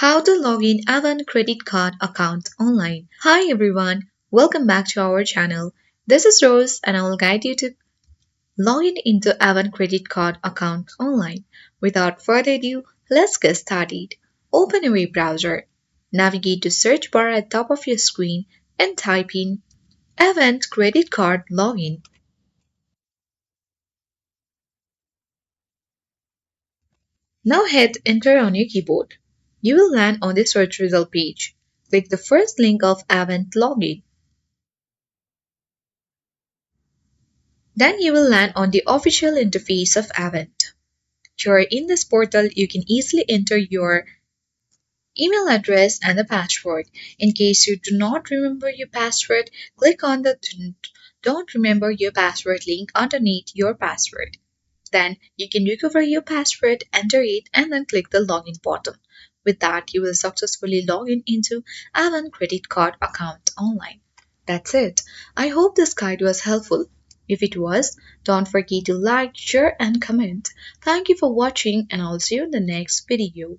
How to log in Avant Credit Card account online. Hi everyone, welcome back to our channel. This is Rose and I will guide you to log in into Avant Credit Card account online. Without further ado, let's get started. Open a web browser. Navigate to search bar at top of your screen and type in Avant Credit Card Login. Now hit enter on your keyboard. You will land on the search result page. Click the first link of Avant Login. Then you will land on the official interface of Avant. Here in this portal, you can easily enter your email address and the password. In case you do not remember your password, click on the Don't Remember Your Password link underneath your password. Then you can recover your password, enter it, and then click the login button. With that, you will successfully log in into Avant Credit Card account online. That's it. I hope this guide was helpful. If it was, don't forget to like, share, and comment. Thank you for watching, and I'll see you in the next video.